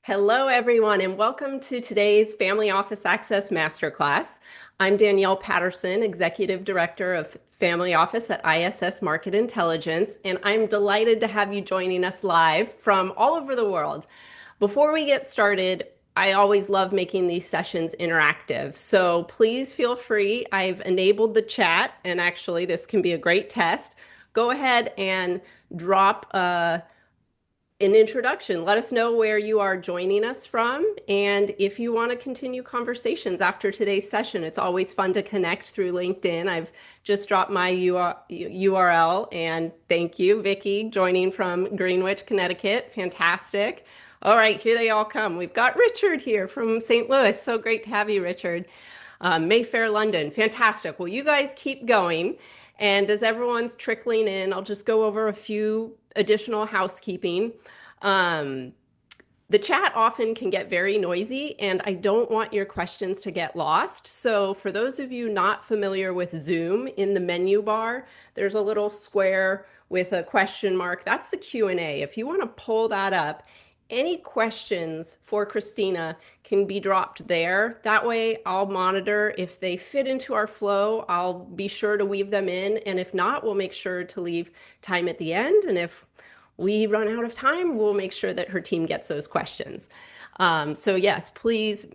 Hello, everyone, and welcome to today's Family Office Access MasterClass. I'm Danielle Patterson, Executive Director of Family Office at ISS Market Intelligence, and I'm delighted to have you joining us live from all over the world. Before we get started, I always love making these sessions interactive, so please feel free. I've enabled the chat, and actually, this can be a great test. Go ahead and drop an introduction. Let us know where you are joining us from. And if you want to continue conversations after today's session, it's always fun to connect through LinkedIn. I've just dropped my URL, and thank you, Vicki, joining from Greenwich, Connecticut. Fantastic. All right, here they all come. We've got Richard here from St. Louis. So great to have you, Richard. Mayfair, London. Fantastic. Well, you guys keep going. And as everyone's trickling in, I'll just go over a few additional housekeeping. Um, the chat often can get very noisy, and I don't want your questions to get lost. So for those of you not familiar with Zoom, in the menu bar, there's a little square with a question mark. That's the Q&A. If you want to pull that up, any questions for Christina can be dropped there. That way I'll monitor. If they fit into our flow, I'll be sure to weave them in. And if not, we'll make sure to leave time at the end. And if we run out of time, we'll make sure that her team gets those questions. So yes, please,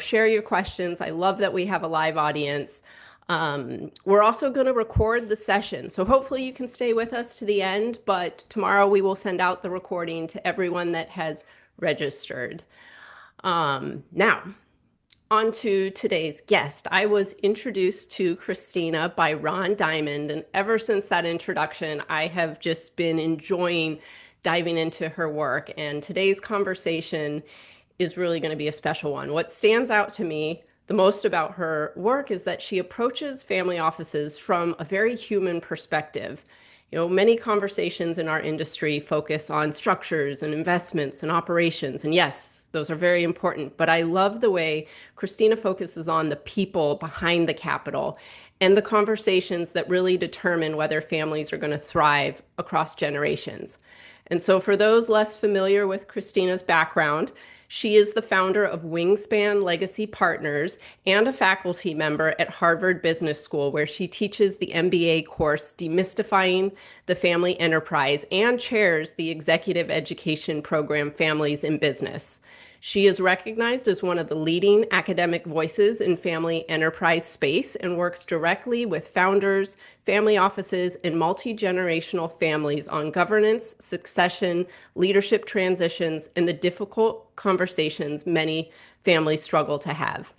share your questions. I love that we have a live audience. We're also going to record the session, so hopefully you can stay with us to the end, but tomorrow we will send out the recording to everyone that has registered. Now, on to today's guest. I was introduced to Christina by Ron Diamond, and ever since that introduction, I have just been enjoying diving into her work, and today's conversation is really going to be a special one. What stands out to me the most about her work is that she approaches family offices from a very human perspective. Many conversations in our industry focus on structures and investments and operations. And yes, those are very important. But I love the way Christina focuses on the people behind the capital and the conversations that really determine whether families are going to thrive across generations. And so for those less familiar with Christina's background, she is the founder of Wingspan Legacy Partners and a faculty member at Harvard Business School, where she teaches the MBA course Demystifying the Family Enterprise and chairs the executive education program Families in Business. She is recognized as one of the leading academic voices in family enterprise space and works directly with founders, family offices, and multi-generational families on governance, succession, leadership transitions, and the difficult conversations many families struggle to have.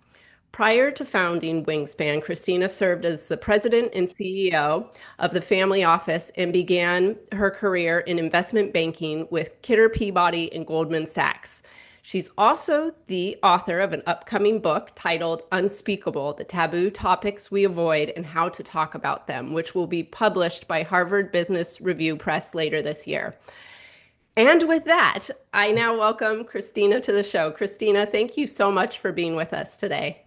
Prior to founding Wingspan, Christina served as the president and CEO of the Family Office and began her career in investment banking with Kidder Peabody and Goldman Sachs. She's also the author of an upcoming book titled Unspeakable: The Taboo Topics We Avoid and How to Talk About Them, which will be published by Harvard Business Review Press later this year. And with that, I now welcome Christina to the show. Christina, thank you so much for being with us today.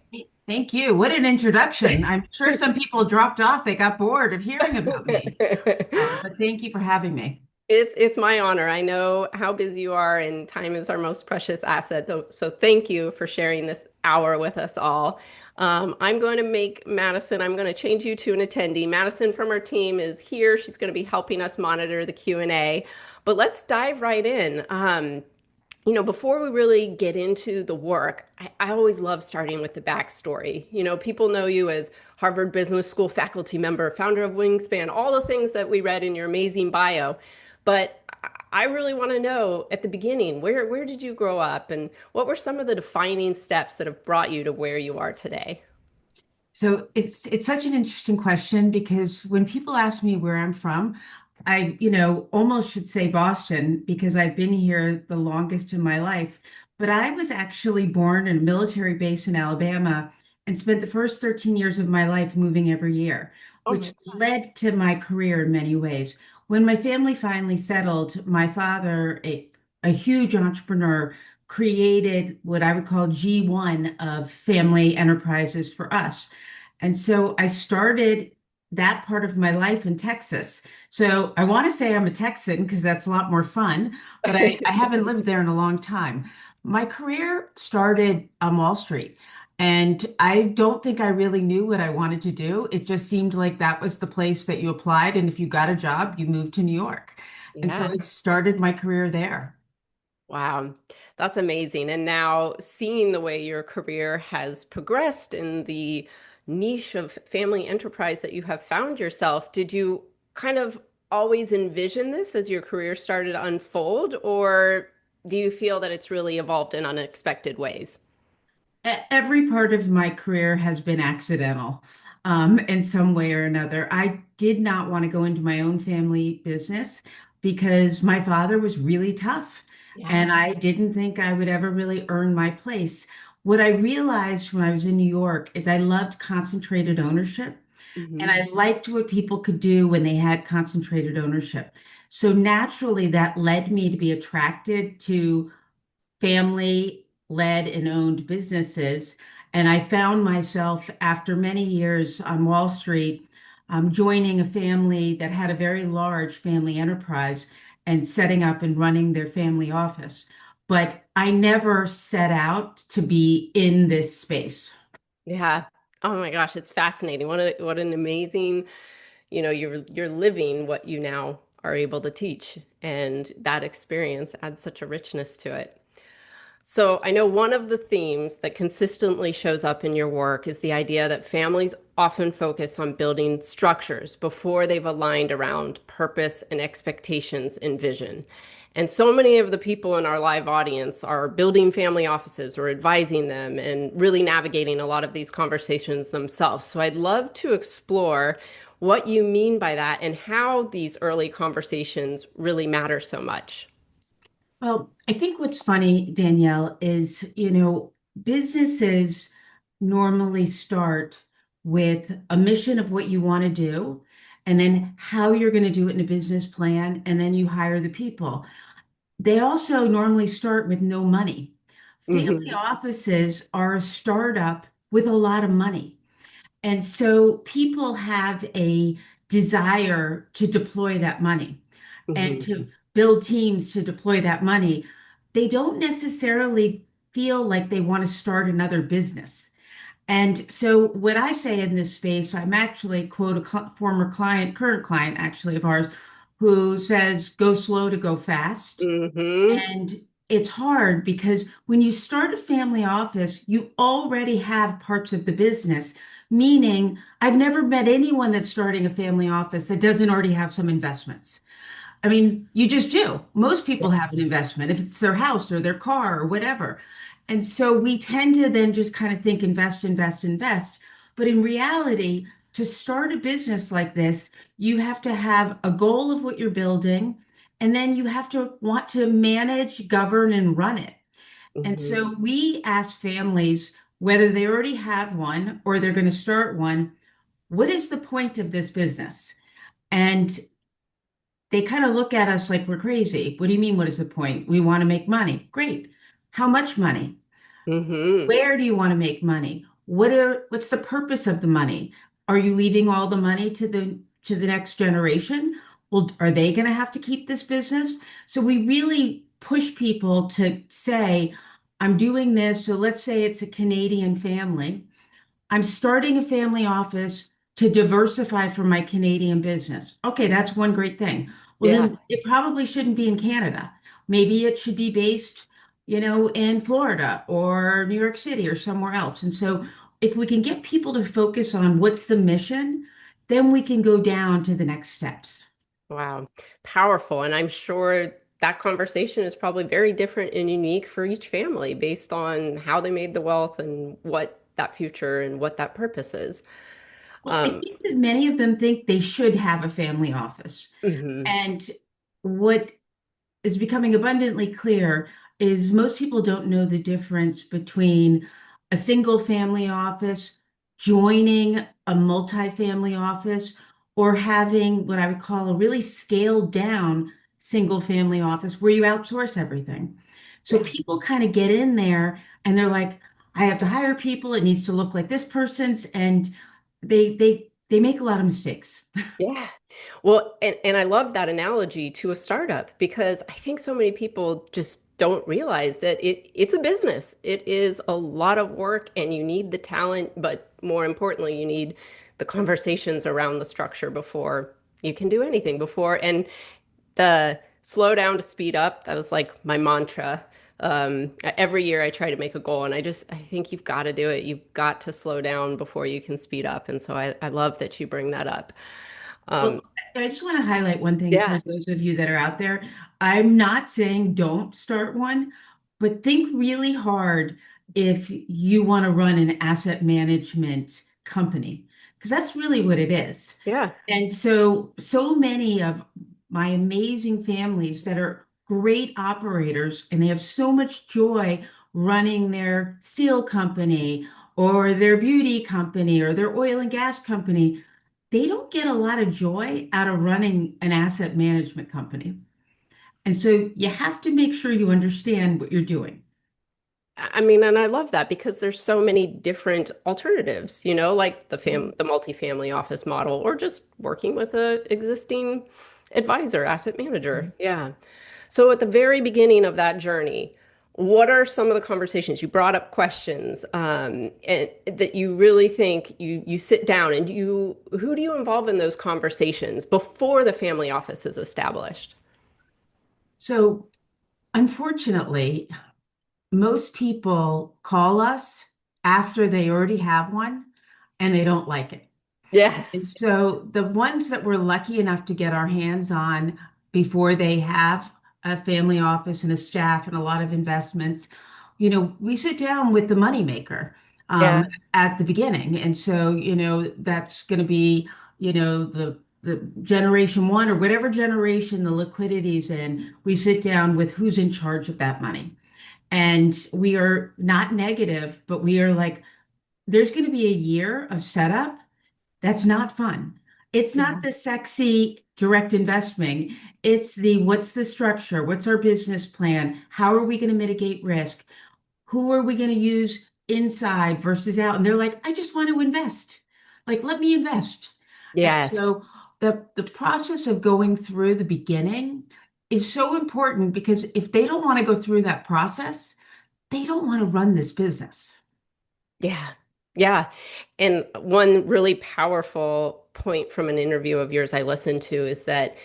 Thank you. What an introduction. I'm sure some people dropped off. They got bored of hearing about me. But thank you for having me. It's my honor. I know how busy you are, and time is our most precious asset. So thank you for sharing this hour with us all. I'm going to make Madison, I'm going to change you to an attendee. Madison from our team is here. She's going to be helping us monitor the Q&A. But let's dive right in. Before we really get into the work, I always love starting with the backstory. People know you as Harvard Business School faculty member, founder of Wingspan, all the things that we read in your amazing bio. But I really want to know at the beginning, where did you grow up, and what were some of the defining steps that have brought you to where you are today? So it's such an interesting question because when people ask me where I'm from, I, almost should say Boston because I've been here the longest in my life. But I was actually born in a military base in Alabama and spent the first 13 years of my life moving every year, Oh which my led to my career in many ways. When my family finally settled, my father, a huge entrepreneur, created what I would call G1 of family enterprises for us. And so I started that part of my life in Texas. So I want to say I'm a Texan because that's a lot more fun, but I haven't lived there in a long time. My career started on Wall Street, and I don't think I really knew what I wanted to do. It just seemed like that was the place that you applied, and if you got a job, you moved to New York. And so Yeah. I started my career there. Wow, that's amazing. And now seeing the way your career has progressed in the niche of family enterprise that you have found yourself, did you kind of always envision this as your career started to unfold, or do you feel that it's really evolved in unexpected ways? Every part of my career has been accidental, in some way or another. I did not want to go into my own family business because my father was really tough, Yeah. and I didn't think I would ever really earn my place. What I realized when I was in New York is I loved concentrated ownership, and Hmm. I liked what people could do when they had concentrated ownership. So naturally, that led me to be attracted to family led and owned businesses. And I found myself after many years on Wall Street, joining a family that had a very large family enterprise and setting up and running their family office. But I never set out to be in this space. Yeah. Oh my gosh, it's fascinating. What an amazing, you're living what you now are able to teach, and that experience adds such a richness to it. So, I know one of the themes that consistently shows up in your work is the idea that families often focus on building structures before they've aligned around purpose and expectations and vision. And so many of the people in our live audience are building family offices or advising them and really navigating a lot of these conversations themselves. So, I'd love to explore what you mean by that and how these early conversations really matter so much. Well, I think what's funny, Danielle, is, businesses normally start with a mission of what you want to do, and then how you're going to do it in a business plan, and then you hire the people. They also normally start with no money. Family Hmm. offices are a startup with a lot of money. And so people have a desire to deploy that money and Hmm. to build teams to deploy that money. They don't necessarily feel like they want to start another business. And so, what I say in this space, I'm actually quote a former client, current client actually of ours, who says, go slow to go fast. Hmm. And it's hard because when you start a family office, you already have parts of the business, meaning I've never met anyone that's starting a family office that doesn't already have some investments. I mean, you just do. Most people have an investment, if it's their house or their car or whatever. And so we tend to then just kind of think invest, invest, invest. But in reality, to start a business like this, you have to have a goal of what you're building, and then you have to want to manage, govern, and run it. And Hmm. so we ask families, whether they already have one or they're going to start one, what is the point of this business? And they kind of look at us like we're crazy. What do you mean? What is the point? We want to make money. Great. How much money? Hmm. Where do you want to make money? What's the purpose of the money? Are you leaving all the money to the next generation? Well, are they going to have to keep this business? So we really push people to say, I'm doing this. So let's say it's a Canadian family. I'm starting a family office to diversify for my Canadian business. Okay, that's one great thing. Well, Yeah. then it probably shouldn't be in Canada. Maybe it should be based, in Florida or New York City or somewhere else. And so if we can get people to focus on what's the mission, then we can go down to the next steps. Wow. Powerful. And I'm sure that conversation is probably very different and unique for each family based on how they made the wealth and what that future and what that purpose is. Well, I Um, think that many of them think they should have a family office. mhm. And what is becoming abundantly clear is most people don't know the difference between a single family office, joining a multi-family office, or having what I would call a really scaled down single family office where you outsource everything. So Yeah. people kind of get in there and they're like, I have to hire people. It needs to look like this person's, and they they make a lot of mistakes. Yeah. Well, and I love that analogy to a startup because I think so many people just don't realize that it's a business. It is a lot of work and you need the talent, but more importantly, you need the conversations around the structure before you can do anything before. And the slow down to speed up, that was like my mantra. Every year I try to make a goal and I think you've got to do it. You've got to slow down before you can speed up. And so I love that you bring that up. Um, Well, I just want to highlight one thing for yeah, those of you that are out there. I'm not saying don't start one, but think really hard if you want to run an asset management company, because that's really what it is. yeah, And so many of my amazing families that are great operators and they have so much joy running their steel company or their beauty company or their oil and gas company, they don't get a lot of joy out of running an asset management company. And so you have to make sure you understand what you're doing. I mean, and I love that because there's so many different alternatives, like the multifamily office model or just working with a existing advisor, asset manager. Yeah. So at the very beginning of that journey, what are some of the conversations you brought up questions and that you really think you sit down and who do you involve in those conversations before the family office is established? So unfortunately, most people call us after they already have one and they don't like it. And Yes. so the ones that we're lucky enough to get our hands on before they have a family office and a staff and a lot of investments, we sit down with the moneymaker Yeah. at the beginning. And so, that's going to be, the generation one or whatever generation the liquidity's in. We sit down with who's in charge of that money. And we are not negative, but we are like, there's going to be a year of setup that's not fun. It's not Yeah. the sexy direct investing. It's the what's the structure? What's our business plan? How are we going to mitigate risk? Who are we going to use inside versus out? And they're like, I just want to invest. Like, let me invest. And Yes. so the process of going through the beginning is so important because if they don't want to go through that process, they don't want to run this business. Yeah. Yeah. And one really powerful point from an interview of yours I listened to is that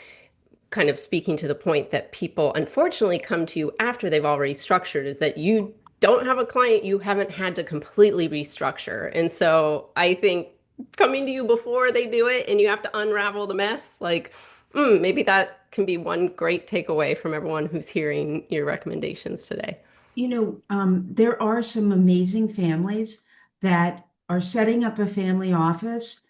kind of speaking to the point that people unfortunately come to you after they've already structured is that you don't have a client you haven't had to completely restructure. And so I think coming to you before they do it and you have to unravel the mess, like, maybe that can be one great takeaway from everyone who's hearing your recommendations today. There are some amazing families that are setting up a family office,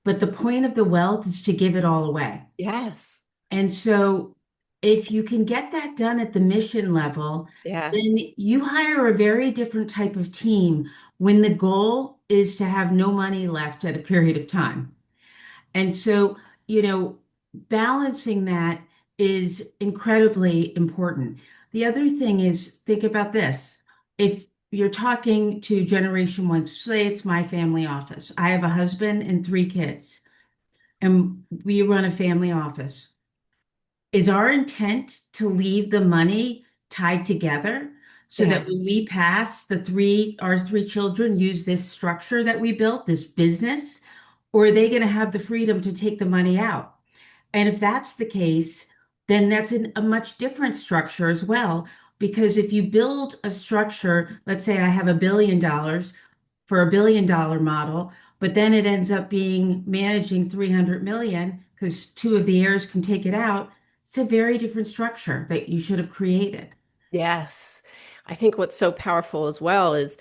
but the point of the wealth is to give it all away. Yes. And so if you can get that done at the mission level, Yeah. then you hire a very different type of team when the goal is to have no money left at a period of time. And so, you know, balancing that is incredibly important. The other thing is think about this. If you're talking to generation one, say it's my family office. I have a husband and three kids, and we run a family office. Is our intent to leave the money tied together so that Yeah. when we pass our three children use this structure that we built, this business, or are they going to have the freedom to take the money out? And if that's the case, then that's a much different structure as well. Because if you build a structure, let's say I have $1 billion for $1 billion model, but then it ends up being managing 300 million because two of the heirs can take it out. It's a very different structure that you should have created. Yes. I think what's so powerful as well is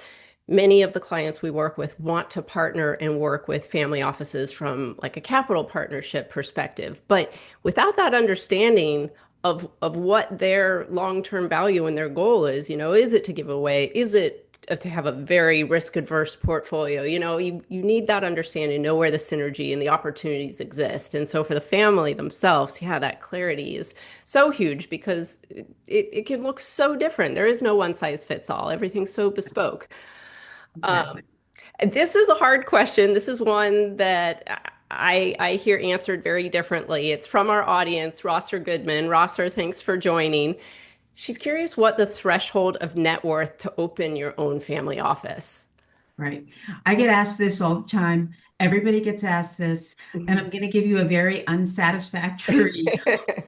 many of the clients we work with want to partner and work with family offices from like a capital partnership perspective. But without that understanding of what their long-term value and their goal is, is it to give away? Is it to have a very risk-averse portfolio? You need that understanding, know where the synergy and the opportunities exist. And so for the family themselves, yeah, that clarity is so huge because it can look so different. There is no one size fits all. Everything's so bespoke. Um, Exactly. this is a hard question. This is one that I hear answered very differently. It's from our audience, Rosser Goodman. Rosser, thanks for joining. She's curious what the threshold of net worth to open your own family office. Right. I get asked this all the time. Everybody gets asked this, and I'm going to give you a very unsatisfactory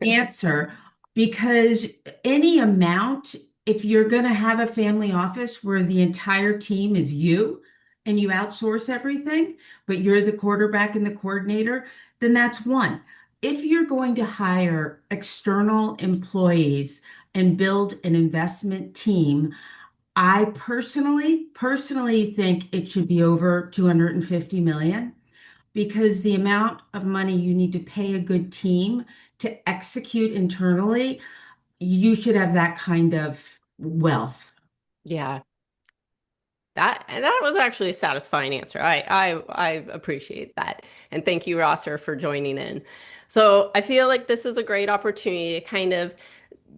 answer because any amount, if you're going to have a family office where the entire team is you and you outsource everything, but you're the quarterback and the coordinator, then that's one. If you're going to hire external employees and build an investment team, I personally think it should be over 250 million because the amount of money you need to pay a good team to execute internally, you should have that kind of wealth. Yeah, that was actually a satisfying answer. I appreciate that. And thank you, Rosser, for joining in. So I feel like this is a great opportunity to kind of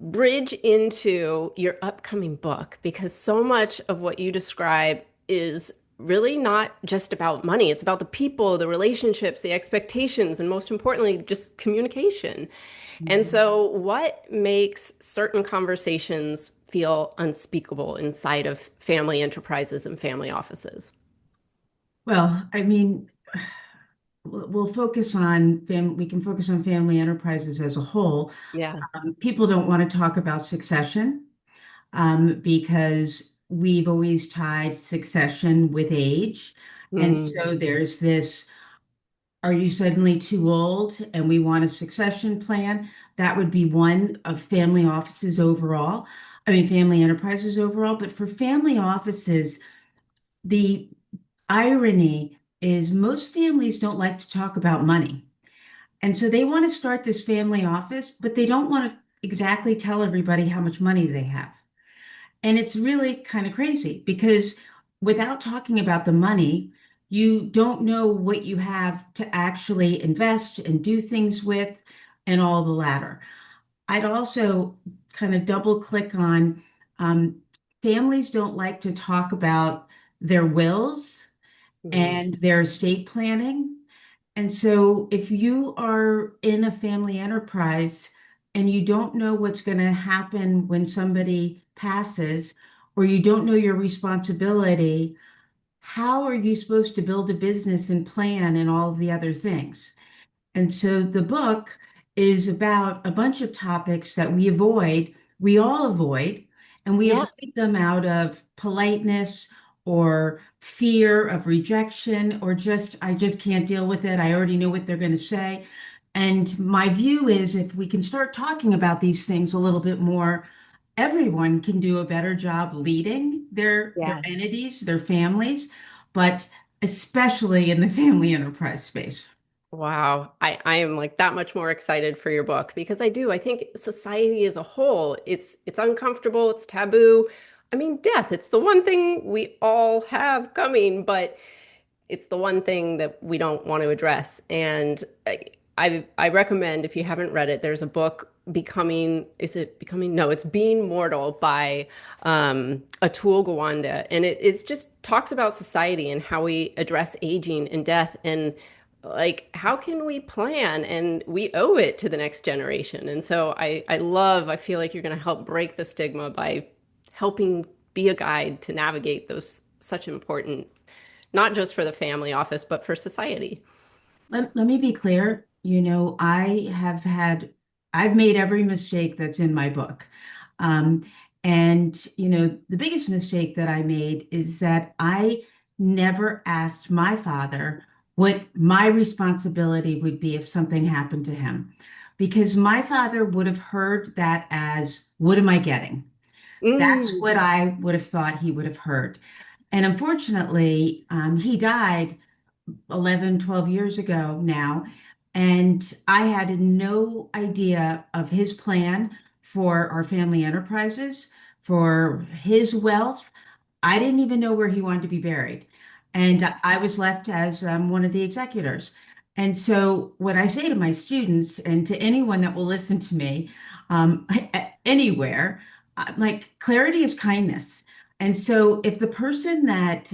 bridge into your upcoming book because so much of what you describe is really not just about money. It's about the people, the relationships, the expectations, and most importantly, just communication. And Mhm. so, what makes certain conversations feel unspeakable inside of family enterprises and family offices? Well, I mean, we'll focus on we can focus on family enterprises as a whole. Yeah. People don't want to talk about succession because we've always tied succession with age. And Mm, so there's this, are you suddenly too old and we want a succession plan? That would be one of family offices overall. I mean, family enterprises overall. But for family offices, the irony is most families don't like to talk about money. And so they want to start this family office, but they don't want to exactly tell everybody how much money they have. And it's really kind of crazy because without talking about the money, you don't know what you have to actually invest and do things with and all the latter. I'd also kind of double click on um, families don't like to talk about their wills mm, and their estate planning. And so if you are in a family enterprise and you don't know what's going to happen when somebody passes, or you don't know your responsibility, how are you supposed to build a business and plan and all of the other things? And so the book is about a bunch of topics that we all avoid, and we avoid yes. them out of politeness or fear of rejection or just, I just can't deal with it. I already know what they're going to say. And my view is if we can start talking about these things a little bit more, everyone can do a better job leading their Yes. entities, their families, but especially in the family enterprise space. Wow. I am like that much more excited for your book because I think society as a whole, it's uncomfortable, it's taboo. I mean, death, it's the one thing we all have coming, but it's the one thing that we don't want to address. And I recommend if you haven't read it, there's a book becoming is it becoming no it's being mortal by Atul Gawande, and it's just talks about society and how we address aging and death and like how can we plan and we owe it to the next generation. And so I feel like you're going to help break the stigma by helping be a guide to navigate those such important, not just for the family office, but for society. Let me be clear. I've made every mistake that's in my book. Um, the biggest mistake that I made is that I never asked my father what my responsibility would be if something happened to him, because my father would have heard that as, what am I getting? That's Mm, what I would have thought he would have heard. And unfortunately, he died 11, 12 years ago now. And I had no idea of his plan for our family enterprises, for his wealth. I didn't even know where he wanted to be buried. And yeah. I was left as one of the executors. And so, what I say to my students and to anyone that will listen to me anywhere, like clarity is kindness. And so, if the person that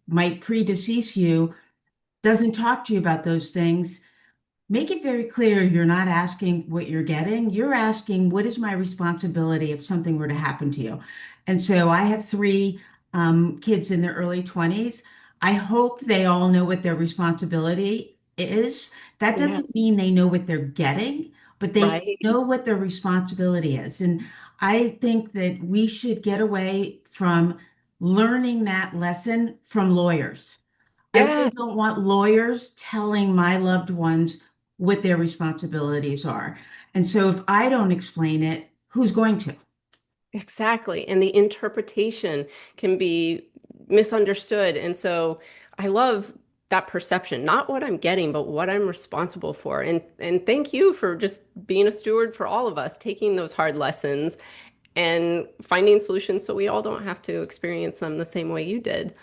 might predecease you doesn't talk to you about those things, make it very clear you're not asking what you're getting. You're asking, what is my responsibility if something were to happen to you? And so I have three kids in their early 20s. I hope they all know what their responsibility is. That Yeah, doesn't mean they know what they're getting, but they right. know what their responsibility is. And I think that we should get away from learning that lesson from lawyers. I Yeah, really don't want lawyers telling my loved ones what their responsibilities are. And so if I don't explain it, who's going to? exactly. And the interpretation can be misunderstood. And so I love that perception, not what I'm getting, but what I'm responsible for. And thank you for just being a steward for all of us, taking those hard lessons and finding solutions so we all don't have to experience them the same way you did.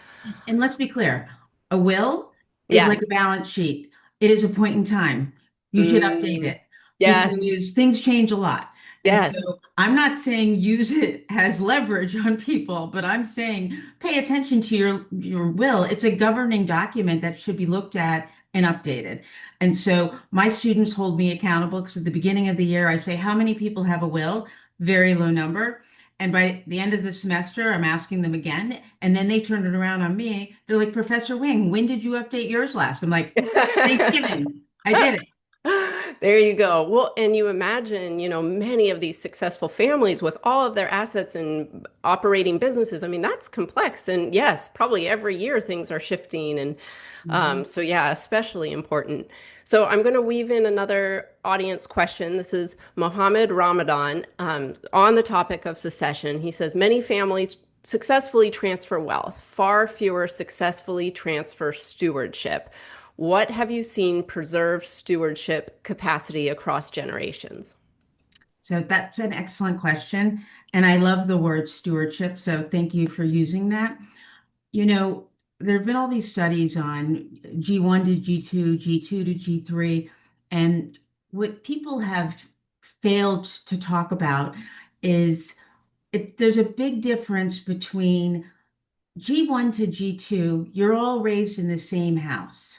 And let's be clear, a will is like a Yes. balance sheet. It is a point in time. You should update Mm, it yes. because things change a lot. And so Yes. I'm not saying use it as leverage on people, but I'm saying pay attention to your will. It's a governing document that should be looked at and updated. And so my students hold me accountable because at the beginning of the year, I say, how many people have a will? Very low number. And by the end of the semester, I'm asking them again. And then they turn it around on me. They're like, Professor Wing, when did you update yours last? I'm like, Thanksgiving. I did it. There you go. Well, and you imagine, many of these successful families with all of their assets and operating businesses. I mean, that's complex. And yes, probably every year things are shifting. And Mhm. so, yeah, especially important. So I'm going to weave in another audience question. This is Mohammed Ramadan on the topic of succession. He says, many families successfully transfer wealth, far fewer successfully transfer stewardship. What have you seen preserve stewardship capacity across generations? So that's an excellent question. And I love the word stewardship. So thank you for using that. You know, there have been all these studies on G1 to G2, G2 to G3. And what people have failed to talk about is there's a big difference between G1 to G2, you're all raised in the same house.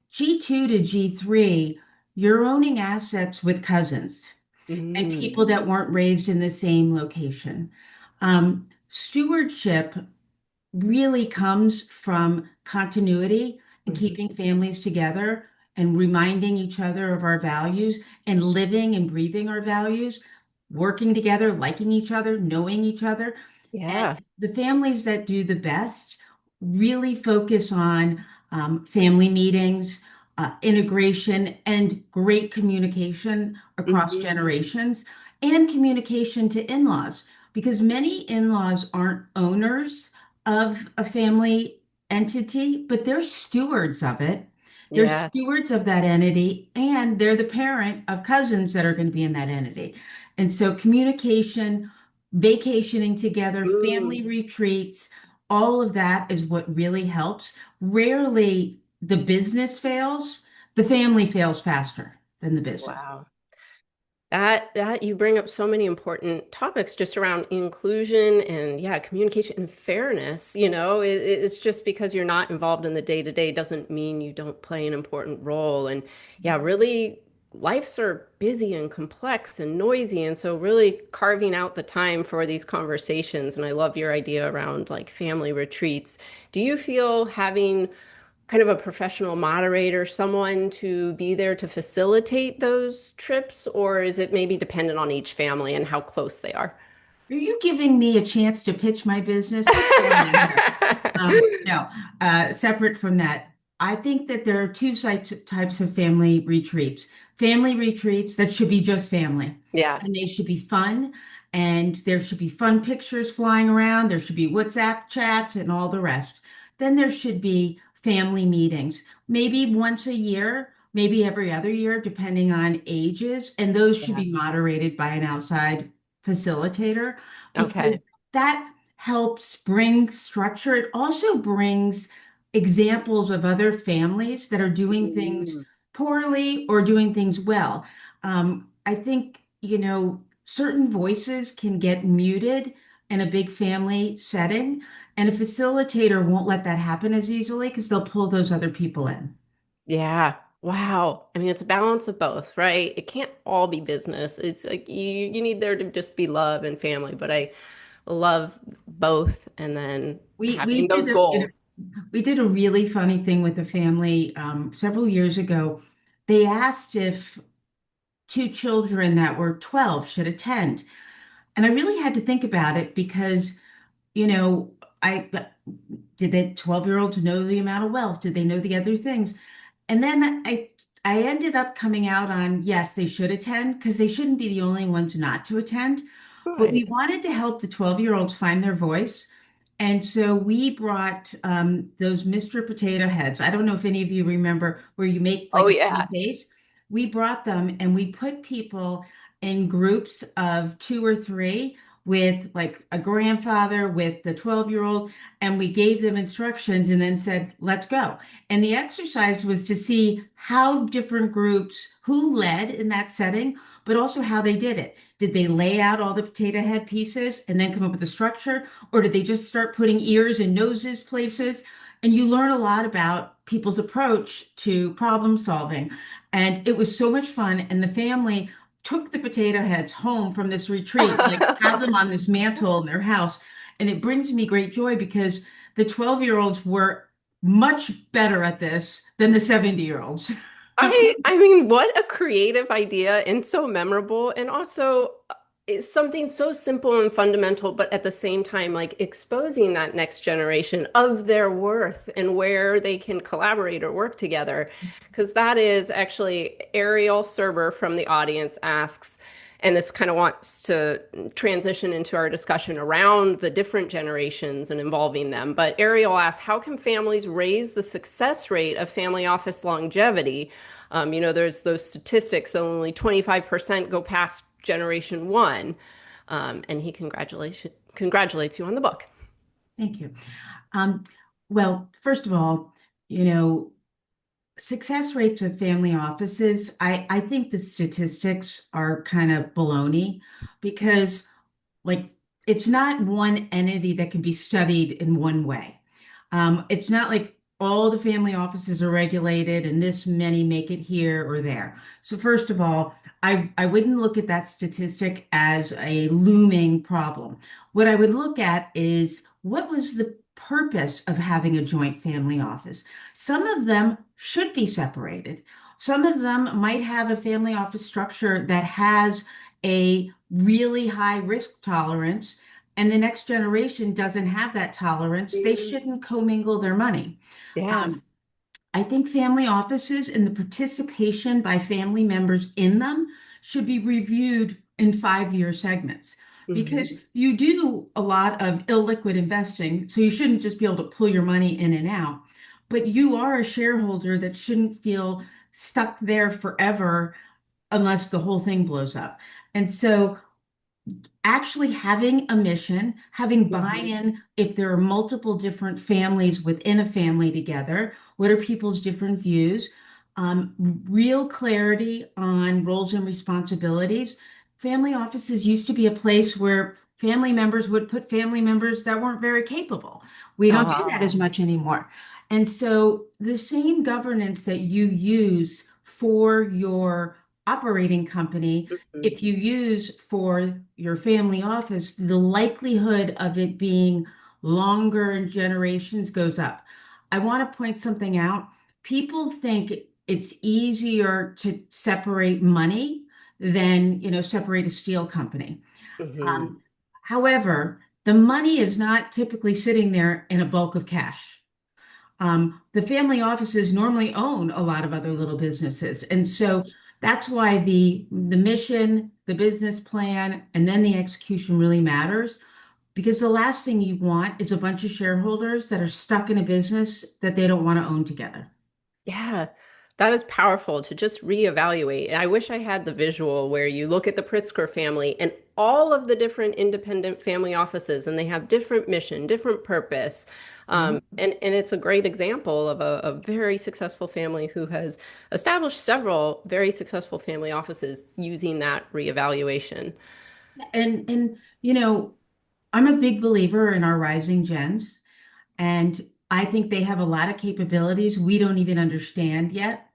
G2 to G3, you're owning assets with cousins and Mm, people that weren't raised in the same location. Stewardship really comes from continuity and mhm. keeping families together and reminding each other of our values and living and breathing our values, working together, liking each other, knowing each other. And Yeah. the families that do the best really focus on family meetings, integration, and great communication across Mhm. generations and communication to in-laws, because many in-laws aren't owners of a family entity, but they're stewards of it. They're Yeah. stewards of that entity, and they're the parent of cousins that are going to be in that entity. And so communication, vacationing together, family Mm, retreats, all of that is what really helps. Rarely the business fails, the family fails faster than the business. wow. That you bring up so many important topics just around inclusion and yeah, communication and fairness. It's just because you're not involved in the day to day doesn't mean you don't play an important role. And yeah, really, lives are busy and complex and noisy. And so really carving out the time for these conversations. And I love your idea around like family retreats. Do you feel having kind of a professional moderator, someone to be there to facilitate those trips, or is it maybe dependent on each family and how close they are? Are you giving me a chance to pitch my business? What's going on here? No, separate from that, I think that there are two types of family retreats. Family retreats that should be just family, Yeah. and they should be fun, and there should be fun pictures flying around. There should be WhatsApp chats and all the rest. Then there should be family meetings, maybe once a year, maybe every other year, depending on ages, and those should Yeah. be moderated by an outside facilitator because Okay. that helps bring structure. It also brings examples of other families that are doing things Mm, poorly or doing things well. I think, certain voices can get muted in a big family setting, and a facilitator won't let that happen as easily because they'll pull those other people in. Yeah. Wow. I mean, it's a balance of both, right? It can't all be business. It's like you need there to just be love and family, but I love both and then We having those did goals. we did a really funny thing with the family several years ago. They asked if two children that were 12 should attend. And I really had to think about it because, you know, I did the 12-year-olds know the amount of wealth? Did they know the other things? And then I ended up coming out on yes, they should attend because they shouldn't be the only ones not to attend. But we Right. wanted to help the 12-year-olds find their voice. And so we brought those Mr. Potato Heads. I don't know if any of you remember where you make Oh like a funny yeah. face. We brought them and we put people in groups of two or three with like a grandfather with the 12-year-old, and we gave them instructions and then said, let's go. And the exercise was to see how different groups, who led in that setting, but also how they did it. Did they lay out all the potato head pieces and then come up with a structure? Or did they just start putting ears and noses places? And you learn a lot about people's approach to problem solving. And it was so much fun. And the family took the potato heads home from this retreat, like have them on this mantle in their house. And it brings me great joy because the 12-year-olds were much better at this than the 70-year-olds. I mean, what a creative idea and so memorable, and also it's something so simple and fundamental, but at the same time, like exposing that next generation of their worth and where they can collaborate or work together. Because that is actually Ariel Serber from the audience asks, and this kind of wants to transition into our discussion around the different generations and involving them. But Ariel asks, how can families raise the success rate of family office longevity? There's those statistics that only 25% go past generation one. And he congratulates you on the book. Thank you. Um, well, first of all, you know, success rates of family offices, I think the statistics are kind of baloney because like it's not one entity that can be studied in one way. It's not like all the family offices are regulated and this many make it here or there. So first of all, I wouldn't look at that statistic as a looming problem. What I would look at is what was the purpose of having a joint family office? Some of them should be separated. Some of them might have a family office structure that has a really high risk tolerance, and the next generation doesn't have that tolerance. They Mm, shouldn't commingle their money. Um, yes. I think family offices and the participation by family members in them should be reviewed in 5-year segments because Hmm. you do a lot of illiquid investing. So you shouldn't just be able to pull your money in and out, but you are a shareholder that shouldn't feel stuck there forever unless the whole thing blows up. And so actually having a mission, having Hmm. buy-in, if there are multiple different families within a family together, what are people's different views? Real clarity on roles and responsibilities. Family offices used to be a place where family members would put family members that weren't very capable. We don't do that as Oh. much anymore. And so the same governance that you use for your operating company, Mhm. if you use for your family office, the likelihood of it being longer and generations goes up. I want to point something out. People think it's easier to separate money than, separate a steel company. Hmm. Um, However, the money is not typically sitting there in a bulk of cash. The family offices normally own a lot of other little businesses. And so that's why the mission, the business plan, and then the execution really matters because the last thing you want is a bunch of shareholders that are stuck in a business that they don't want to own together. Yeah, that is powerful to just reevaluate. And I wish I had the visual where you look at the Pritzker family and all of the different independent family offices, and they have different mission, different purpose. Mhm. And it's a great example of a very successful family who has established several very successful family offices using that reevaluation. And I'm a big believer in our rising gens. And I think they have a lot of capabilities we don't even understand yet.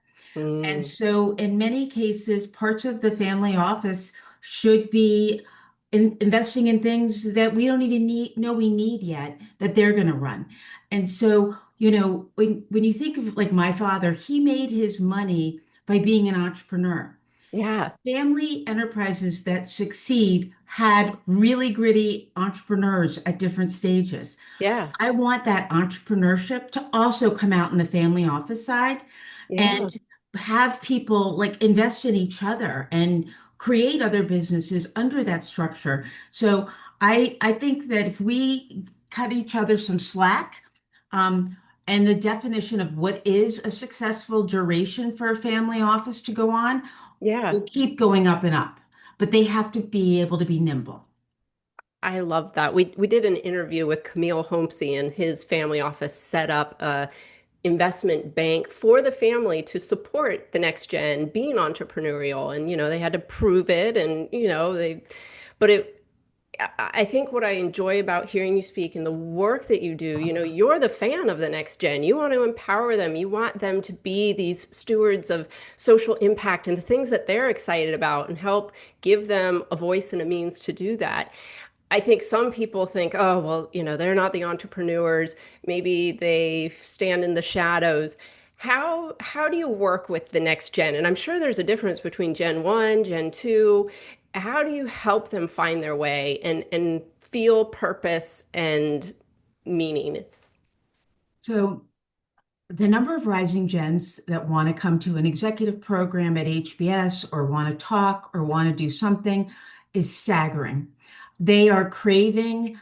And Mm, so, in many cases, parts of the family office should be investing in things that we don't even know we need yet, that they're going to run. And so, when you think of like my father, he made his money by being an entrepreneur. yeah, Family enterprises that succeed had really gritty entrepreneurs at different stages. yeah, I want that entrepreneurship to also come out in the family office side yeah, and have people like invest in each other and create other businesses under that structure. So I think that if we cut each other some slack, um, and the definition of what is a successful duration for a family office to go on yeah. will keep going up and up, but they have to be able to be nimble. I love that. We did an interview with Camille Homsey, and his family office set up a investment bank for the family to support the next gen being entrepreneurial. And they had to prove it, and but I think what I enjoy about hearing you speak and the work that you do, you're the fan of the next gen. You want to empower them. You want them to be these stewards of social impact and the things that they're excited about, and help give them a voice and a means to do that. I think some people think, oh, well, they're not the entrepreneurs. Maybe they stand in the shadows. How do you work with the next gen? And I'm sure there's a difference between Gen 1, Gen 2. How do you help them find their way and feel purpose and meaning? So the number of rising gens that want to come to an executive program at HBS or want to talk or want to do something is staggering. They are craving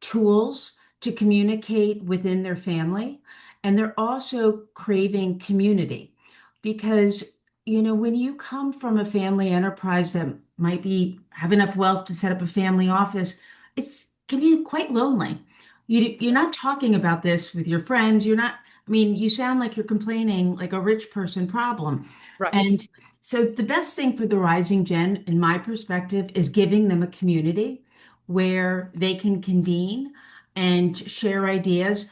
tools to communicate within their family, and they're also craving community because, when you come from a family enterprise that might be have enough wealth to set up a family office, it's can be quite lonely. You're not talking about this with your friends. You're not, I mean, you sound like you're complaining like a rich person problem. Right. And so the best thing for the rising gen, in my perspective, is giving them a community where they can convene and share ideas,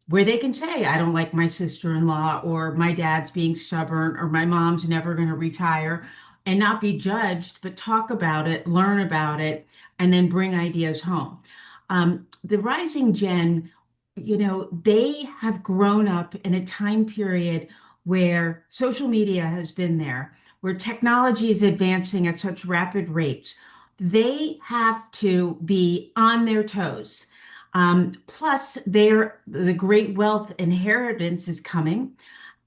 where they can say, I don't like my sister-in-law, or my dad's being stubborn, or my mom's never going to retire, and not be judged, but talk about it, learn about it, and then bring ideas home. The rising gen, they have grown up in a time period where social media has been there, where technology is advancing at such rapid rates. They have to be on their toes. Plus, the great wealth inheritance is coming,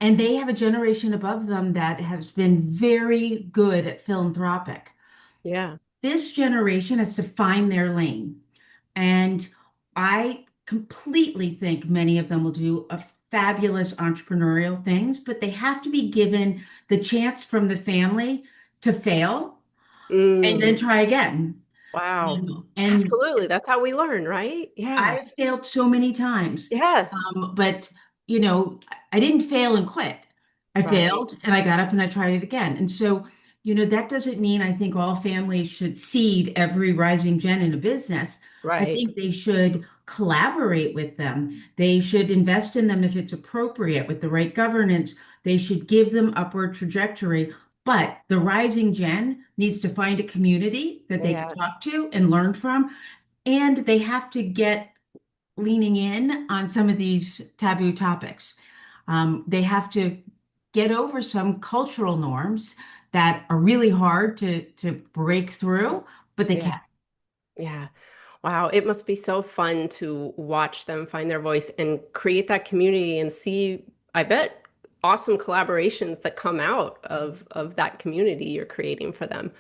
and they have a generation above them that has been very good at philanthropic. Yeah. This generation has to find their lane. And I completely think many of them will do a fabulous entrepreneurial things, but they have to be given the chance from the family to fail and then Mm, try again. wow. And Absolutely. That's how we learn, right? Yeah. I've failed so many times. Yeah. But I didn't fail and quit. I Right. failed and I got up and I tried it again. And so, that doesn't mean I think all families should seed every rising gen in a business. I Right. think they should collaborate with them. They should invest in them if it's appropriate with the right governance. They should give them upward trajectory. But the rising gen needs to find a community that they can Yeah. talk to and learn from. And they have to get leaning in on some of these taboo topics. They have to get over some cultural norms that are really hard to break through, but they Yeah. can. Yeah. Wow. It must be so fun to watch them find their voice and create that community and see, I bet, awesome collaborations that come out of that community you're creating for them.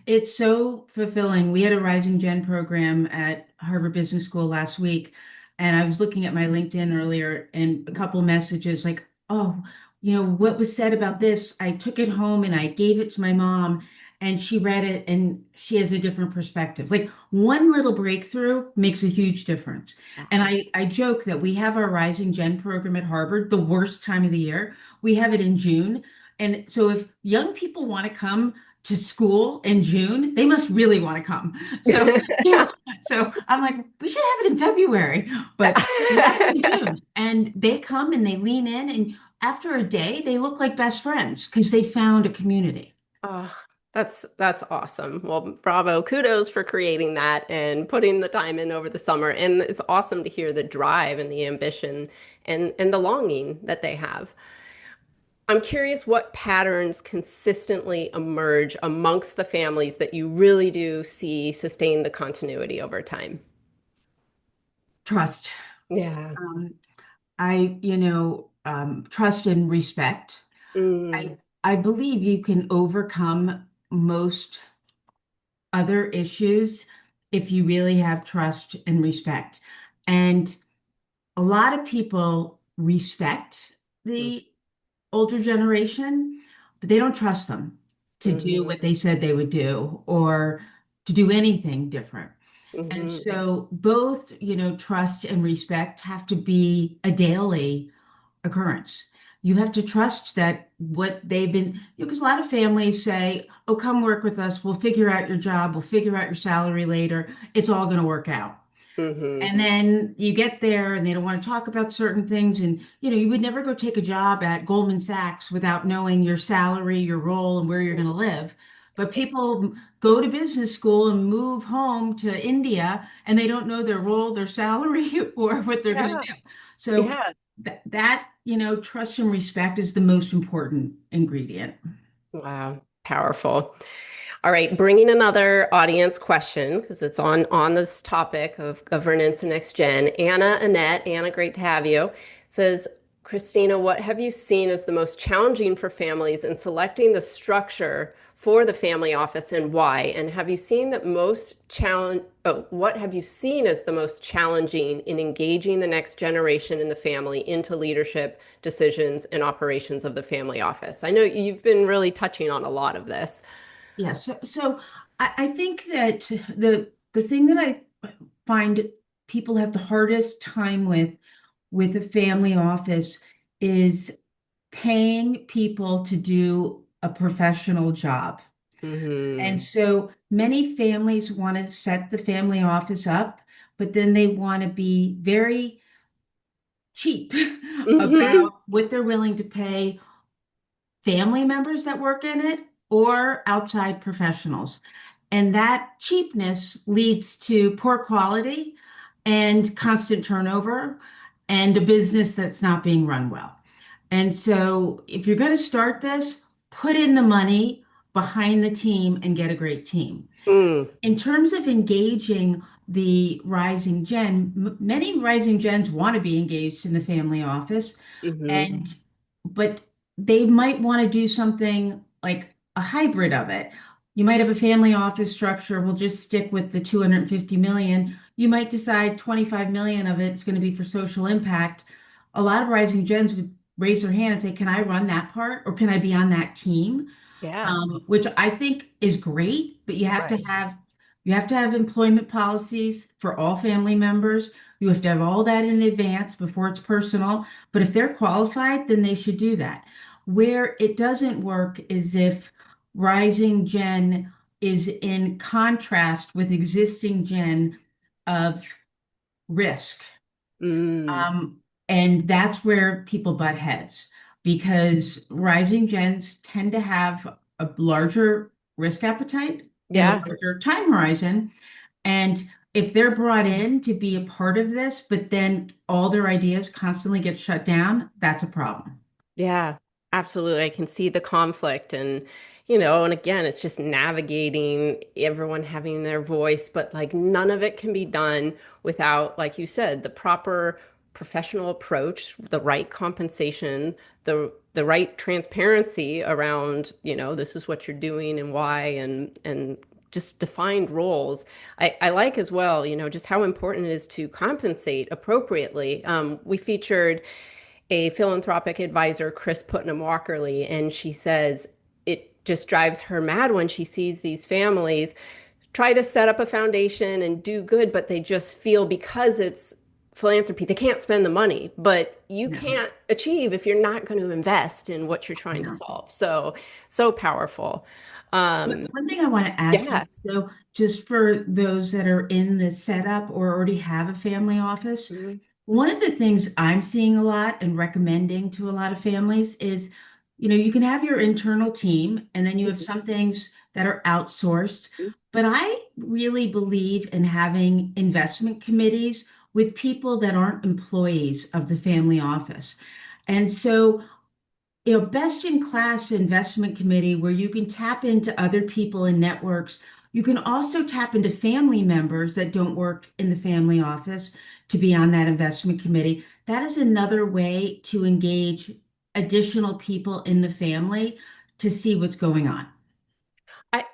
It's so fulfilling. We had a Rising Gen program at Harvard Business School last week, and I was looking at my LinkedIn earlier and a couple messages like, oh, what was said about this? I took it home and I gave it to my mom, and she read it and she has a different perspective. Like one little breakthrough makes a huge difference. And Wow. I joke that we have our Rising Gen program at Harvard, the worst time of the year. We have it in June. And so if young people want to come to school in June, they must really want to come. So, yeah, so I'm like, we should have it in February, but we have it in June. And they come and they lean in, and after a day, they look like best friends because they found a community. Oh, that's awesome. Well, bravo. Kudos for creating that and putting the time in over the summer. And it's awesome to hear the drive and the ambition and the longing that they have. I'm curious what patterns consistently emerge amongst the families that you really do see sustain the continuity over time. Trust. Yeah. Um, trust and respect. Mm, I believe you can overcome most other issues if you really have trust and respect. And a lot of people respect mm, the older generation, but they don't trust them to do mhm, what they said they would do or to do anything different. And mhm, so both, trust and respect have to be a daily occurrence. You have to trust that what they've been, because a lot of families say, oh, come work with us. We'll figure out your job. We'll figure out your salary later. It's all going to work out. mhm. And then you get there and they don't want to talk about certain things. And, you would never go take a job at Goldman Sachs without knowing your salary, your role, and where you're going to live. But people go to business school and move home to India and they don't know their role, their salary, or what they're going to Yeah. do. So Yeah. trust and respect is the most important ingredient. Wow. Powerful. All right, bringing another audience question because it's on this topic of governance and next gen. Anna, great to have you. Says, Christina, what have you seen as the most challenging for families in selecting the structure for the family office and why? And have you seen that most challenge? Oh, what have you seen as the most challenging in engaging the next generation in the family into leadership decisions and operations of the family office? I know you've been really touching on a lot of this. Yeah, so I think that the thing that I find people have the hardest time with a family office is paying people to do a professional job. And Hmm. so many families want to set the family office up, but then they want to be very cheap Hmm. about what they're willing to pay family members that work in it or outside professionals. And that cheapness leads to poor quality and constant turnover and a business that's not being run well. And so if you're going to start this, put in the money behind the team and get a great team. Mm. In terms of engaging the rising gen, many rising gens want to be engaged in the family office, Hmm. and but they might want to do something like a hybrid of it. You might have a family office structure. We'll just stick with the 250 million. You might decide 25 million of it is going to be for social impact. A lot of rising gens would raise their hand and say, "Can I run that part, or can I be on that team?" Yeah. Which I think is great, but Right. you have to have employment policies for all family members. You have to have all that in advance before it's personal. But if they're qualified, then they should do that. Where it doesn't work is if rising gen is in contrast with existing gen of risk. Mm. Um, and that's where people butt heads because rising gens tend to have a larger risk appetite and a Yeah. larger time horizon. And if they're brought in to be a part of this, but then all their ideas constantly get shut down, that's a problem. Yeah. Absolutely. I can see the conflict and again, it's just navigating everyone having their voice, but like none of it can be done without, like you said, the proper professional approach, the right compensation, the right transparency around, this is what you're doing and why and just defined roles. I like as well, just how important it is to compensate appropriately. We featured a philanthropic advisor, Chris Putnam Walkerly, and she says it just drives her mad when she sees these families try to set up a foundation and do good, but they just feel because it's philanthropy, they can't spend the money, but you No, can't achieve if you're not going to invest in what you're trying to no. solve. So, so powerful. One thing I want to add to Yeah. this, though, just for those that are in the setup or already have a family office, Mhm, one of the things I'm seeing a lot and recommending to a lot of families is, you can have your internal team and then you have mhm, some things that are outsourced. But I really believe in having investment committees with people that aren't employees of the family office. And so best in class investment committee where you can tap into other people and networks. You can also tap into family members that don't work in the family office to be on that investment committee. That is another way to engage additional people in the family to see what's going on.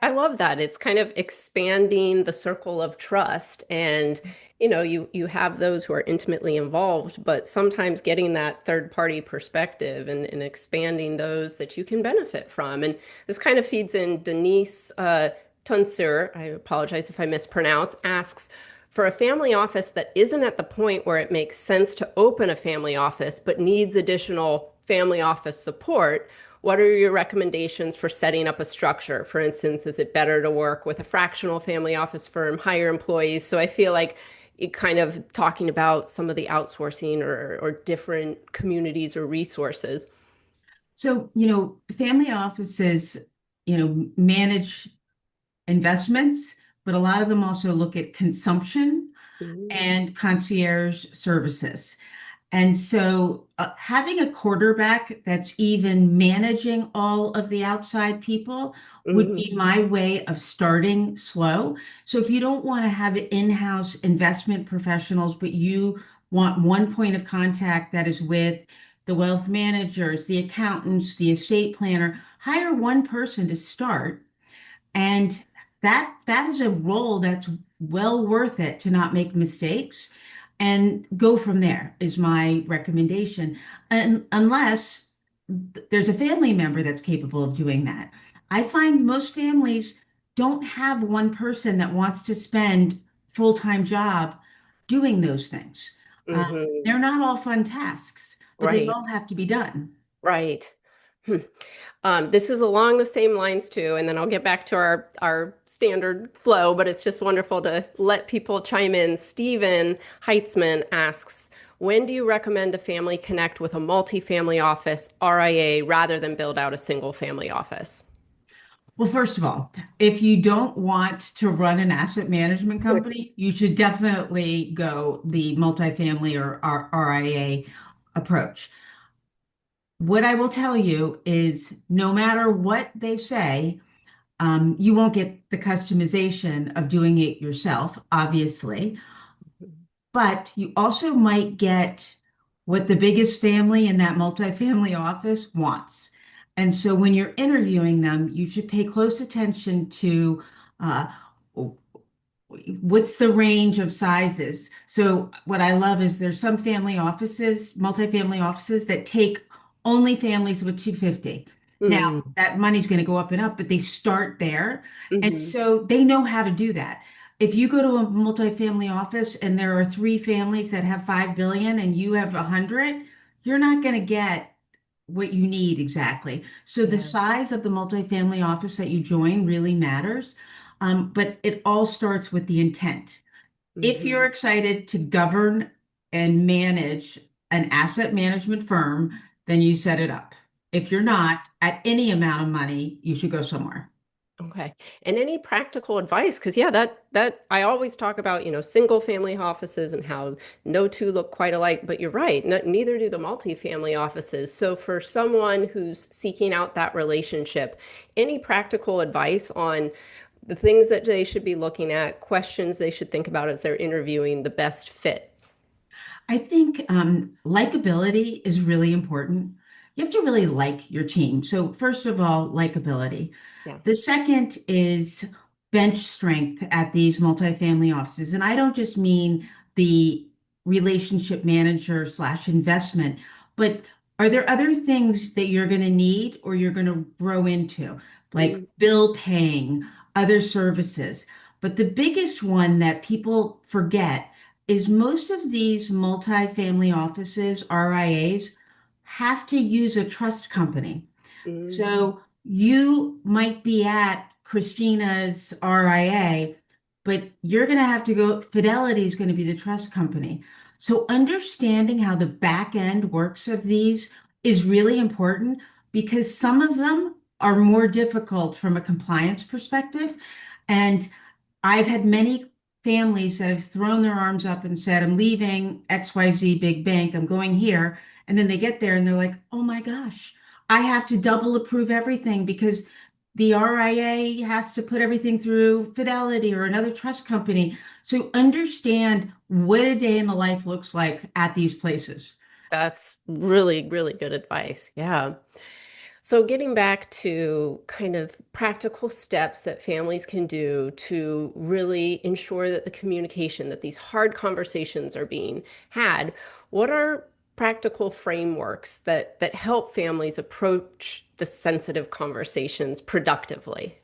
I love that. It's kind of expanding the circle of trust. And, you have those who are intimately involved, but sometimes getting that third party perspective and expanding those that you can benefit from. And this kind of feeds in Denise Tunser, I apologize if I mispronounce, asks, for a family office that isn't at the point where it makes sense to open a family office, but needs additional family office support, what are your recommendations for setting up a structure? For instance, is it better to work with a fractional family office firm, hire employees? So I feel like it kind of talking about some of the outsourcing or different communities or resources. So, family offices, manage investments, but a lot of them also look at consumption Mm, and concierge services. And so, having a quarterback that's even managing all of the outside people would mm, be my way of starting slow. So, if you don't want to have in-house investment professionals, but you want one point of contact that is with the wealth managers, the accountants, the estate planner, hire one person to start and that is a role that's well worth it to not make mistakes and go from there is my recommendation. And unless there's a family member that's capable of doing that. I find most families don't have one person that wants to spend full-time job doing those things. hmm. They're not all fun tasks, but they Right, all have to be done. right. Hmm. This is along the same lines too, and then I'll get back to our standard flow, but it's just wonderful to let people chime in. Stephen Heitzman asks, when do you recommend a family connect with a multifamily office, RIA, rather than build out a single family office? Well, first of all, if you don't want to run an asset management company, you should definitely go the multifamily or RIA approach. What I will tell you is no matter what they say, you won't get the customization of doing it yourself, obviously. But you also might get what the biggest family in that multifamily office wants. And so when you're interviewing them, you should pay close attention to uh, what's the range of sizes. So what I love is there's some family offices, multifamily offices that take only families with 250. Now, Mm, that money's going to go up and up, but they start there. And hmm. so they know how to do that. If you go to a multifamily office and there are three families that have 5 billion and you have 100, you're not going to get what you need exactly. So the Yeah. size of the multifamily office that you join really matters. But it all starts with the intent. If you're Hmm. excited to govern and manage an asset management firm, then you set it up. If you're not, at any amount of money, you should go somewhere. Okay. And any practical advice? Because yeah, that I always talk about, single family offices and how no two look quite alike, but you're right, neither do the multifamily offices. So for someone who's seeking out that relationship, any practical advice on the things that they should be looking at, questions they should think about as they're interviewing the best fit? I think likability is really important. You have to really like your team. So, first of all, likability. Yeah. The second is bench strength at these multifamily offices. And I don't just mean the relationship manager slash investment, but are there other things that you're going to need or you're going to grow into, like Mm, bill paying, other services? But the biggest one that people forget is most of these multifamily offices, RIAs, have to use a trust company. mm, So You might be at Christina's RIA, but you're going to have to go, Fidelity is going to be the trust company. So understanding how the back end works of these is really important because some of them are more difficult from a compliance perspective. And I've had many families that have thrown their arms up and said, I'm leaving XYZ big bank, I'm going here. And then they get there and they're like, oh my gosh, I have to double approve everything because the RIA has to put everything through Fidelity or another trust company. So understand what a day in the life looks like at these places. That's really, really good advice. Yeah. So, getting back to kind of practical steps that families can do to really ensure that the communication, that these hard conversations are being had, what are practical frameworks that help families approach the sensitive conversations productively?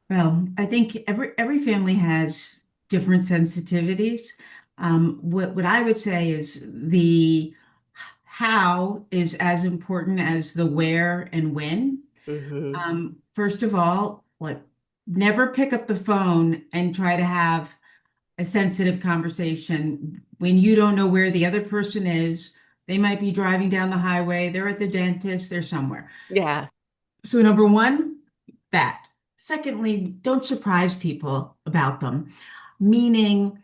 Well, I think every family has different sensitivities. What I would say is the how is as important as the where and when. Hmm. First of all, like never pick up the phone and try to have a sensitive conversation when you don't know where the other person is. They might be driving down the highway, they're at the dentist, they're somewhere. Yeah. So, number one, that. Secondly, don't surprise people about them. Meaning,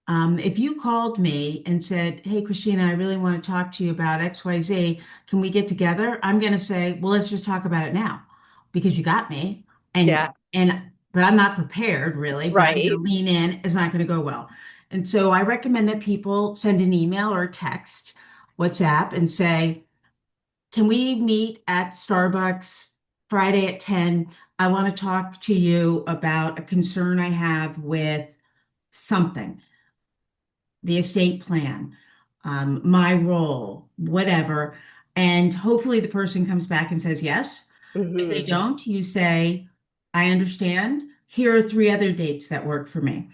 if you called me and said, Hey, Christina, I really want to talk to you about XYZ. Can we get together? I'm going to say, Well, let's just talk about it now because you got me. Yeah. But I'm not prepared really, but I'm going to Right. lean in. It's not going to go well. And so I recommend that people send an email or a text, WhatsApp, and say, can we meet at Starbucks Friday at 10? I want to talk to you about a concern I have with something, the estate plan, my role, whatever. And hopefully the person comes back and says yes. If they Hmm. don't, you say, I understand. Here are three other dates that work for me.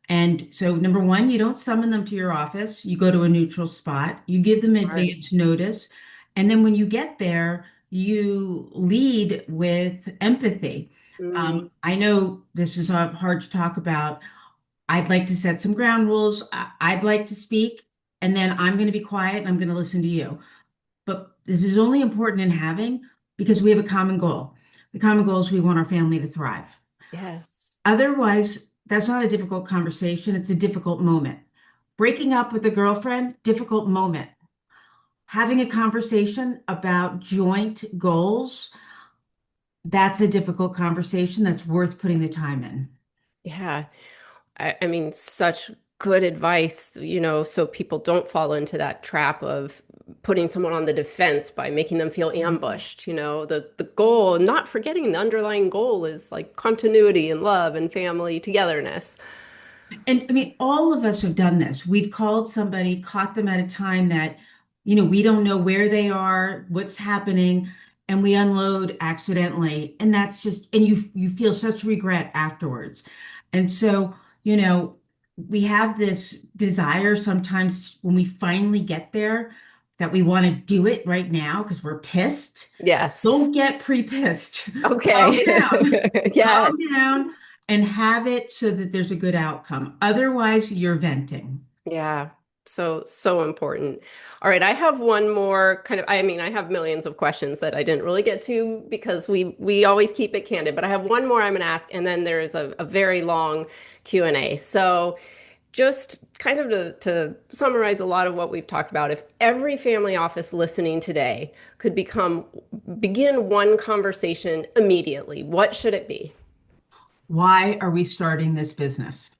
And so, number one, you don't summon them to your office. You go to a neutral spot. You give them Smart. advance notice. And then when you get there, you lead with empathy. Mm. I know this is hard to talk about. I'd like to set some ground rules. I'd like to speak, and then I'm going to be quiet and I'm going to listen to you. But this is only important in having because we have a common goal. The common goal is we want our family to thrive. Yes. Otherwise, that's not a difficult conversation. It's a difficult moment. Breaking up with a girlfriend, difficult moment. Having a conversation about joint goals, that's a difficult conversation that's worth putting the time in. Yeah. I mean, such good advice, so people don't fall into that trap of putting someone on the defense by making them feel ambushed. The goal, not forgetting the underlying goal is like continuity and love and family togetherness. And I mean, all of us have done this. We've called somebody, caught them at a time that, we don't know where they are, what's happening, and we unload accidentally. And that's just, and you feel such regret afterwards. And so, you know, we have this desire sometimes when we finally get there that we want to do it right now because we're pissed. Yes. Don't get pre-pissed. Calm Okay. down. Yes. Calm down and have it so that there's a good outcome. Otherwise, you're venting. Yeah. So, so important. All right, I have one more kind of, I mean, I have millions of questions that I didn't really get to because we always keep it candid, but I have one more I'm going to ask, and then there is a very long Q&A. So, just kind of to summarize a lot of what we've talked about, if every family office listening today could begin one conversation immediately, what should it be? Why are we starting this business?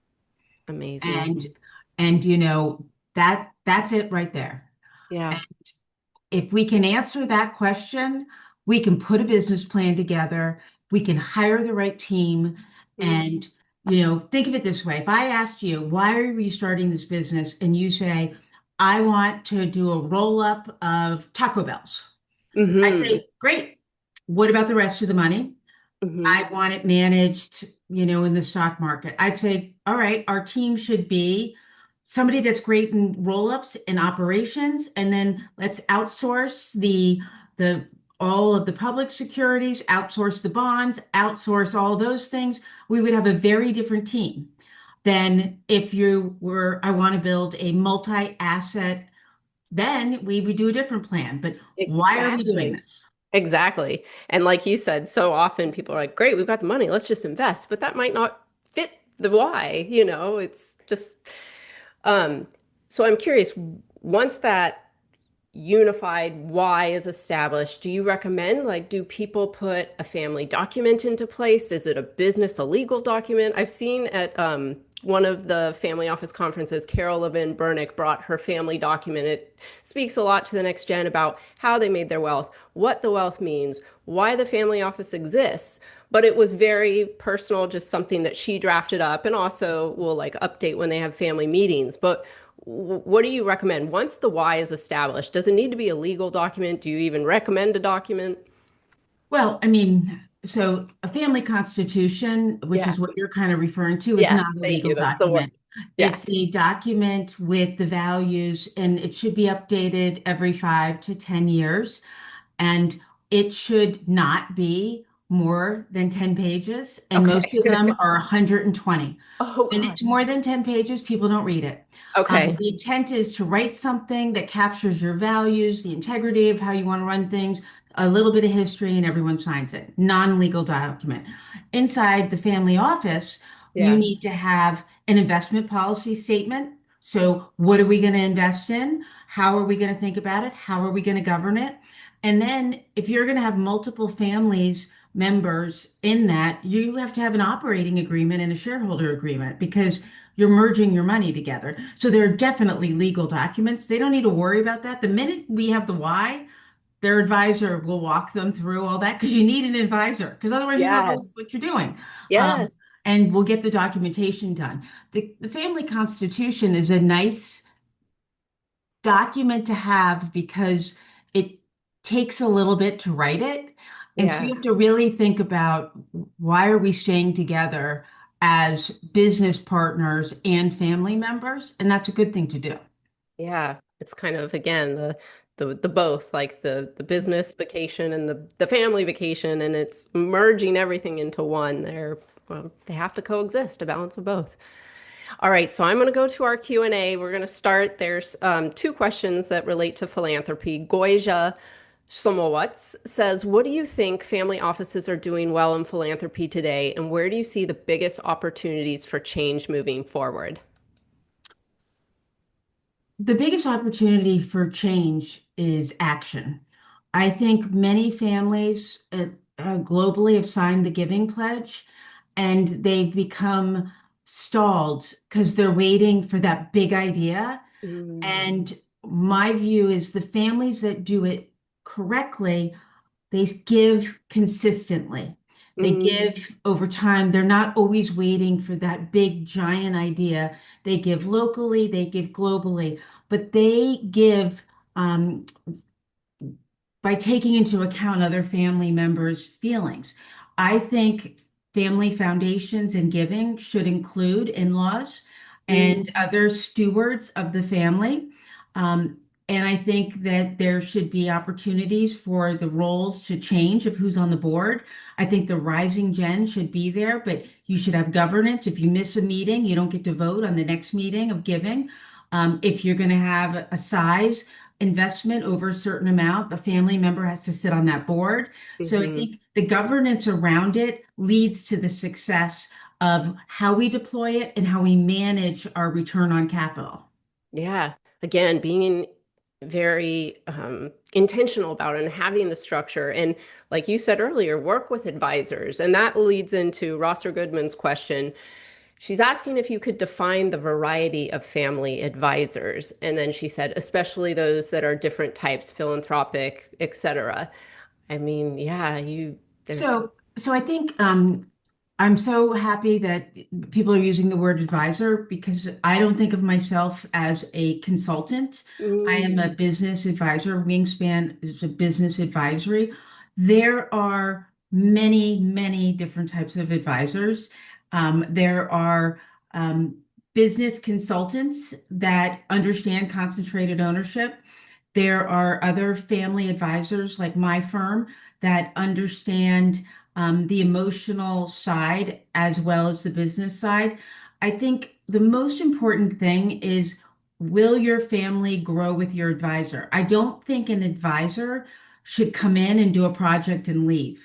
Amazing. And that's it right there. Yeah. If we can answer that question, we can put a business plan together, we can hire the right team, Mm-hmm. and think of it this way. If I asked you, why are we starting this business? And you say, I want to do a roll up of Taco Bells. I'd Mm-hmm. say, great. What about the rest of the money? Mm-hmm. I want it managed, in the stock market. I'd say, all right, our team should be somebody that's great in roll-ups and operations, and then let's outsource the all of the public securities, outsource the bonds, outsource all those things, we would have a very different team than if you were, I want to build a multi-asset, then we would do a different plan. But why are we doing Exactly. this? Exactly. And like you said, so often people are like, great, we've got the money, let's just invest. But that might not fit the why, it's just um so I'm curious, once that unified why is established, do you recommend, like, do people put a family document into place? Is it a business, a legal document? I've seen at one of the family office conferences, Carol Levin Bernick brought her family document. It speaks a lot to the next gen about how they made their wealth, what the wealth means, why the family office exists. But it was very personal, just something that she drafted up, and also will like update when they have family meetings. But what do you recommend once the why is established? Does it need to be a legal document? Do you even recommend a document? Well, I mean, so a family constitution, which Yeah. is what you're kind of referring to, is Yes. not a Thank legal you. That's the word. document. Yeah. It's a document with the values, and it should be updated every 5 to 10 years. And it should not be more than 10 pages, and Okay. most of them are 120. Oh When God. it's more than 10 pages, people don't read it. Okay. The intent is to write something that captures your values, the integrity of how you want to run things, a little bit of history, and everyone signs it. Non-legal document. Inside the family office, you Yeah. need to have an investment policy statement. So, what are we going to invest in? How are we going to think about it? How are we going to govern it? And then, if you're going to have multiple families, members in that, you have to have an operating agreement and a shareholder agreement because you're merging your money together. So there are definitely legal documents. They don't need to worry about that. The minute we have the why, their advisor will walk them through all that because you need an advisor because otherwise you don't know Yes. what you're doing. Um, Yes. and we'll get the documentation done. The family constitution is a nice document to have because it takes a little bit to write it. And so Yeah. you have to really think about why are we staying together as business partners and family members? And that's a good thing to do. Yeah. It's kind of, again, the both, like the business vacation and the family vacation, and it's merging everything into one. Well, they have to coexist, a balance of both. All right, so I'm going to go to our Q&A. We're going to start. There's two questions that relate to philanthropy. Goija Somowatz says, what do you think family offices are doing well in philanthropy today, and where do you see the biggest opportunities for change moving forward? The biggest opportunity for change is action. I think many families globally have signed the Giving Pledge and they've become stalled because they're waiting for that big idea. Mm, And my view is the families that do it correctly, they give consistently. They mm, give over time. They're not always waiting for that big giant idea. They give locally, they give globally, but they give um, by taking into account other family members' feelings. I think family foundations and giving should include in-laws mm, and other stewards of the family. Um, and I think that there should be opportunities for the roles to change of who's on the board. I think the rising gen should be there, but you should have governance. If you miss a meeting, you don't get to vote on the next meeting of giving. If you're going to have a size investment over a certain amount, the family member has to sit on that board. So I mhm. think the governance around it leads to the success of how we deploy it and how we manage our return on capital. Yeah. Again, being very intentional about it and having the structure. And like you said earlier, work with advisors. And that leads into Rosser Goodman's question. She's asking if you could define the variety of family advisors. And then she said, especially those that are different types, philanthropic, etc. I mean, yeah, there's, So I think I'm so happy that people are using the word advisor because I don't think of myself as a consultant. I am mm, a business advisor. Wingspan is a business advisory. There are many, many different types of advisors. There are business consultants that understand concentrated ownership. There are other family advisors like my firm that understand the emotional side as well as the business side. I think the most important thing is, will your family grow with your advisor? I don't think an advisor should come in and do a project and leave,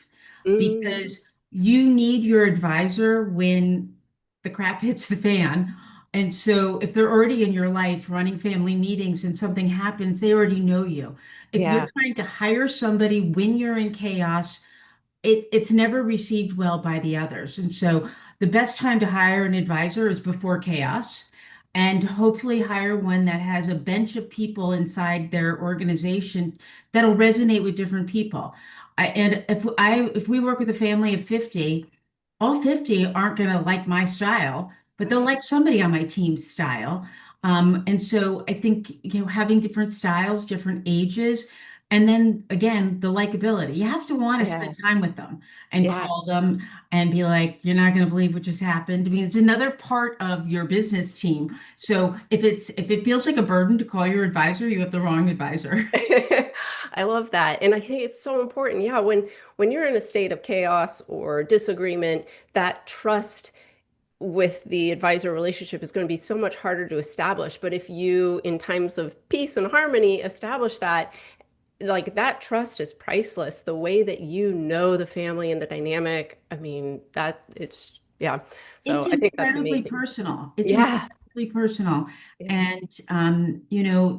Mm, because you need your advisor when the crap hits the fan. And so if they're already in your life running family meetings and something happens, they already know you. If you're yeah. trying to hire somebody when you're in chaos, it's never received well by the others. And so the best time to hire an advisor is before chaos, and hopefully hire one that has a bench of people inside their organization that'll resonate with different people. And if we work with a family of 50, all 50 aren't going to like my style, but they'll Right. like somebody on my team's style. And so I think, having different styles, different ages, and then again, the likability. You have to want to Yeah. spend time with them and Yeah. call them and be like, you're not going to believe what just happened. I mean, it's another part of your business team. So if it feels like a burden to call your advisor, you have the wrong advisor. I love that. And I think it's so important. Yeah, when you're in a state of chaos or disagreement, that trust with the advisor relationship is going to be so much harder to establish. But if you, in times of peace and harmony, establish that, like that trust is priceless. The way that you know the family and the dynamic, I mean, that it's, yeah. It's So I think that's incredibly amazing. personal. It's Yeah. incredibly personal. Yeah. And,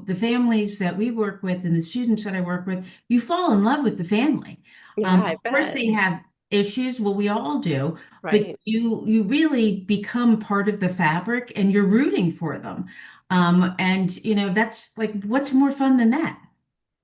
the families that we work with and the students that I work with, you fall in love with the family. Yeah, I Of course, bet. they have issues. Well, we all do, but Right. you really become part of the fabric and you're rooting for them. And, that's like, what's more fun than that?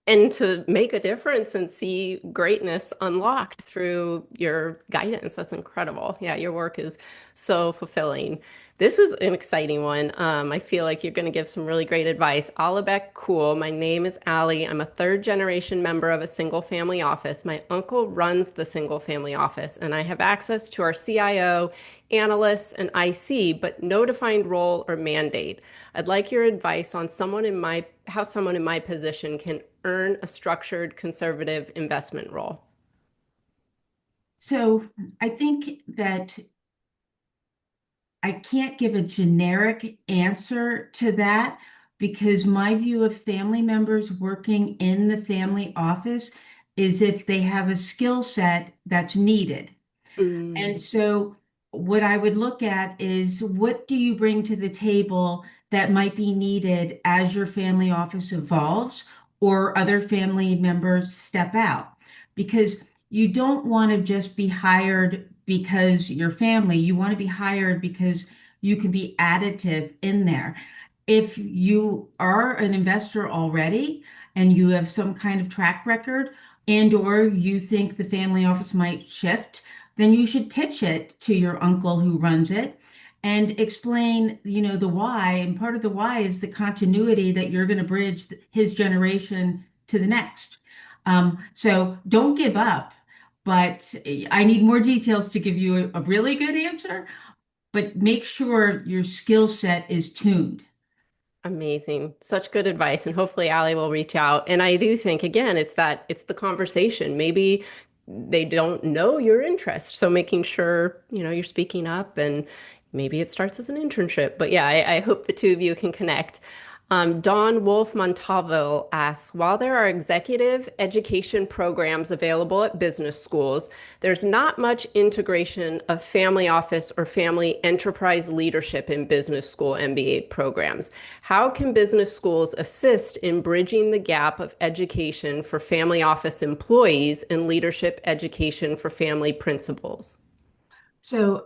And to make a difference and see greatness unlocked through your guidance. That's incredible. Yeah, your work is so fulfilling. This is an exciting one. I feel like you're going to give some really great advice. Alabek, cool. My name is Allie. I'm a third generation member of a single family office. My uncle runs the single family office, and I have access to our CIO, analysts, and IC, but no defined role or mandate. I'd like your advice on how someone in my position can earn a structured conservative investment role. So I think that I can't give a generic answer to that, because my view of family members working in the family office is if they have a skill set that's needed. And Mm, so, what I would look at is, what do you bring to the table that might be needed as your family office evolves or other family members step out? Because you don't want to just be hired because you're family. You want to be hired because you can be additive in there. If you are an investor already and you have some kind of track record, and or you think the family office might shift, then you should pitch it to your uncle who runs it and explain, the why. And part of the why is the continuity that you're going to bridge his generation to the next. So don't give up, but I need more details to give you a really good answer, but make sure your skill set is tuned. amazing. Such good advice. And hopefully Allie will reach out. And I do think, again, it's the conversation. Maybe they don't know your interest. So making sure, you're speaking up, and maybe it starts as an internship. But yeah, I hope the two of you can connect. Dawn Wolf Montalvo asks, while there are executive education programs available at business schools, there's not much integration of family office or family enterprise leadership in business school MBA programs. How can business schools assist in bridging the gap of education for family office employees and leadership education for family principals? So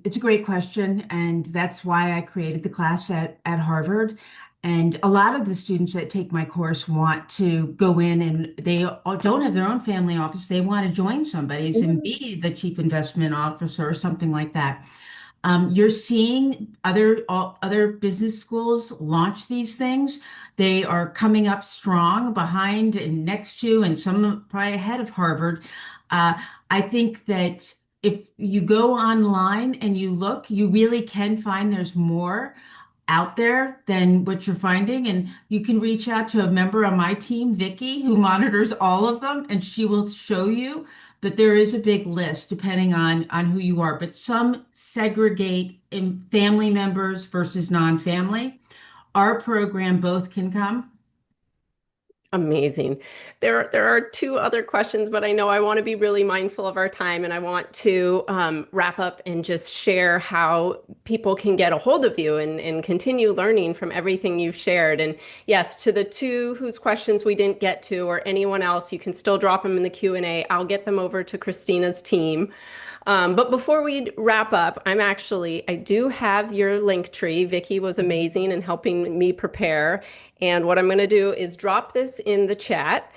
it's a great question, and that's why I created the class at Harvard. And a lot of the students that take my course want to go in, and they don't have their own family office. They want to join somebody's and Mhm. be the chief investment officer or something like that. You're seeing other business schools launch these things. They are coming up strong behind and next to, and some probably ahead of Harvard. Uh, I think that if you go online and you look, you really can find there's more. out there than what you're finding. And you can reach out to a member on my team, Vicky, who monitors all of them, and she will show you. But there is a big list depending on who you are. But some segregate in family members versus non-family. Our program both can come. Amazing. There are two other questions, but I know I want to be really mindful of our time, and I want to wrap up and just share how people can get a hold of you and continue learning from everything you've shared. And yes, to the two whose questions we didn't get to, or anyone else, you can still drop them in the Q&A. I'll get them over to Christina's team. But before we wrap up, I do have your link tree. Vicky was amazing in helping me prepare. And what I'm going to do is drop this in the chat.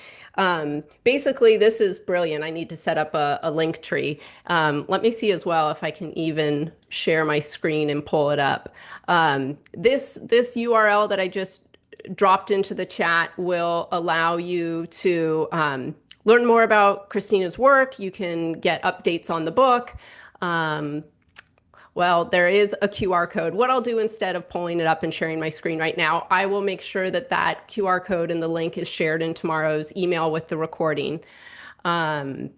Basically, this is brilliant. I need to set up a link tree. Let me see as well if I can even share my screen and pull it up. This URL that I just dropped into the chat will allow you to learn more about Christina's work. You can get updates on the book. Um, well, there is a QR code. What I'll do instead of pulling it up and sharing my screen right now, I will make sure that that QR code and the link is shared in tomorrow's email with the recording. Um,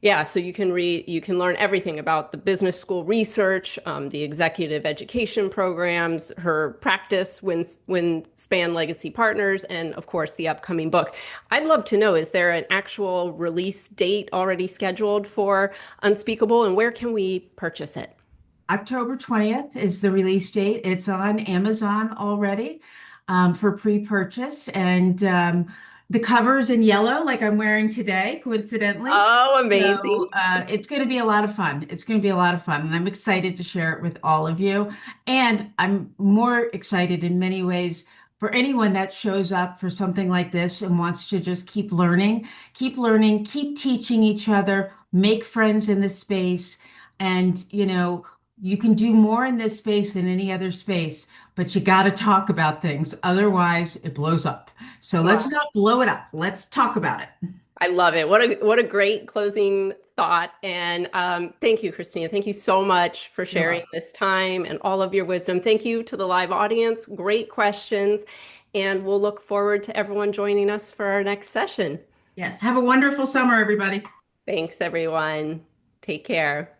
yeah, so you can learn everything about the business school research, the executive education programs, her practice, Wingspan Legacy Partners, and of course the upcoming book. I'd love to know, is there an actual release date already scheduled for Unspeakable, and where can we purchase it? October 20th is the release date. It's on Amazon already for pre-purchase. And the cover's in yellow, like I'm wearing today, coincidentally. Oh, So amazing. it's going to be a lot of fun. It's going to be a lot of fun. And I'm excited to share it with all of you. And I'm more excited in many ways for anyone that shows up for something like this and wants to just keep learning, keep teaching each other, make friends in the space. And, you can do more in this space than any other space, but you got to talk about things. Otherwise, it blows up. So let's Well, not blow it up. Let's talk about it. I love it. What a great closing thought. And thank you, Christina. Thank you so much for You're sharing welcome. this time and all of your wisdom. Thank you to the live audience. Great questions. And we'll look forward to everyone joining us for our next session. Yes. Have a wonderful summer, everybody. Thanks, everyone. Take care.